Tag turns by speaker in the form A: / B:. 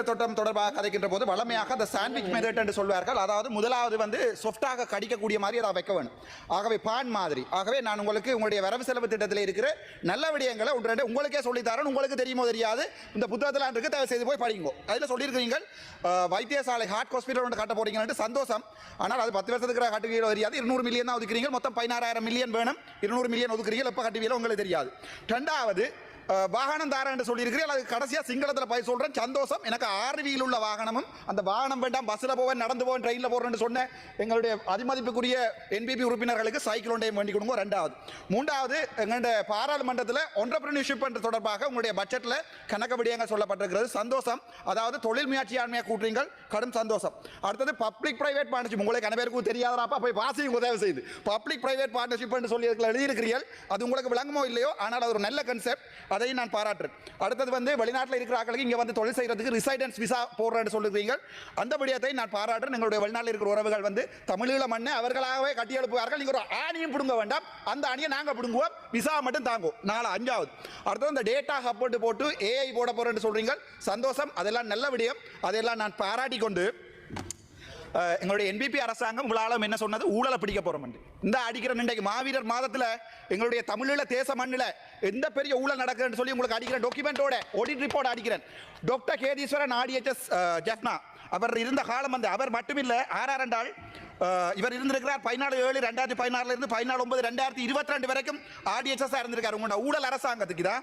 A: திட்டம் தொடர்பாக கதைக்கின்ற போது வளமையாக அந்த சாண்ட்விச் மெத்தட் என்று சொல்வார்கள். அதாவது முதலாவது வந்து சாஃப்டாக கடிக்கக்கூடிய மாதிரி அதை வைக்க வேணும். ஆகவே பான் மாதிரி. ஆகவே நான் உங்களுக்கு உங்களுடைய வரவு செலவு திட்டத்தில் இருக்கிற நல்ல விடயங்களை ஒன்று உங்களுக்கே சொல்லித்தரேன். உங்களுக்கு தெரியுமோ தெரியாது, இந்த புத்தகத்தில் இருக்கு, தயவு செய்து போய் படிங்க. அதில் சொல்லியிருக்கிறீங்க வைத்தியசாலை ஹார்ட் ஹாஸ்பிட்டல் ஒன்று கட்ட போறீங்கன்னு. சந்தோஷம். ஆனால் அது 10 வருஷத்துக்கு கட்டுவீங்க தெரியாது. 200 மில்லியன் தான் ஒதுக்குறீங்க. மொத்தம் 16,000 மில்லியன் வேணும். 200 மில்லியன் ஒதுக்குறீங்க. எப்போ கட்டுவீங்க உங்களுக்கு தெரியாது. ரெண்டாவது வாகனம் தாரேன் என்று சொல்லியிருக்கிறீர்கள். அது கடைசியாக சிங்களத்தில் போய் சொல்கிறேன். சந்தோஷம். எனக்கு ஆர்வியில் உள்ள வாகனமும் அந்த வாகனம் வேண்டாம், பஸ்ஸில் போவேன், நடந்து போவேன், ட்ரெயினில் போகிறேன்னு சொன்னேன் எங்களுடைய அதிமதிப்புக்குரிய என்பிபி உறுப்பினர்களுக்கு சைக்கிள் ஒன்றையும் வேண்டி கொடுங்க. ரெண்டாவது. மூன்றாவது, எங்களுடைய பாராளுமன்றத்தில் ஒன்டர்பிரினர்ஷிப் என்ற தொடர்பாக உங்களுடைய பட்ஜெட்டில் கணக்கு விடயங்கள் சொல்லப்பட்டிருக்கிறது. சந்தோஷம். அதாவது தொழில் முயற்சியாண்மையாக கூட்டுறீங்கள். கடும் சந்தோஷம். அடுத்தது பப்ளிக் பிரைவேட் பார்ட்னர்ஷிப். உங்களுக்கு அனைவருக்கும் தெரியாதப்பா போய் வாசியும் உதவி செய்து பப்ளிக் பிரைவேட் பார்ட்னர்ஷிப் என்று சொல்லி எழுதியிருக்கிறீர்கள். அது உங்களுக்கு விளங்குமோ இல்லையோ, ஆனால் அது ஒரு நல்ல கன்செப்ட். அதையும் நான் பாராட்டுறேன். அடுத்தது வந்து வெளிநாட்டில் இருக்கிற ஆட்களுக்கு இங்கே வந்து தொழில் செய்யறதுக்கு ரிசைடன்ஸ் விசா போடுறேன்னு சொல்லுறீங்க. அந்த விடயத்தை நான் பாராட்டுறேன். எங்களுடைய வெளிநாட்டில் இருக்கிற உறவுகள் வந்து தமிழீழ மண்ணை அவர்களாகவே கட்டி எழுப்புவார்கள். நீங்கள் ஒரு ஆணியும் பிடுங்க வேண்டாம், அந்த ஆணியை நாங்கள் பிடுங்குவோம், விசா மட்டும் தாங்குவோம். 5வது. அடுத்தது இந்த டேட்டா ஹப் போட்டு ஏஐ போட போறேன்னு சொல்றீங்க. சந்தோஷம். அதெல்லாம் நல்ல விடயம். அதையெல்லாம் நான் பாராட்டி கொண்டு எங்களுடைய என்பிபி அரசாங்கம் உங்களால் என்ன சொன்னது, ஊழலை பிடிக்க போறோம். இந்த அடிக்கிற இன்றைக்கு மாவீரர் மாதத்தில் எங்களுடைய தமிழீழ தேச மண்ணில் எந்த பெரிய ஊழல் நடக்குதுன்னு சொல்லி உங்களுக்கு அடிக்கிற டாக்குமெண்டோட ஆடிட் ரிப்போர்ட் அடிக்கிறேன். டாக்டர் கேதீஸ்வரன் ஆர்டிஎச்எஸ் ஜெஃப்னா அவர் இருந்த காலம் வந்து அவர் மட்டுமில்லை, ஆர் என்றால் இவர் இருந்திருக்கிறார் 14/7/2016 இருந்து 14/9/2022 வரைக்கும் ஆர்டிஎச்எஸ் இருந்திருக்காரு. உங்களோட ஊழல் அரசாங்கத்துக்கு தான்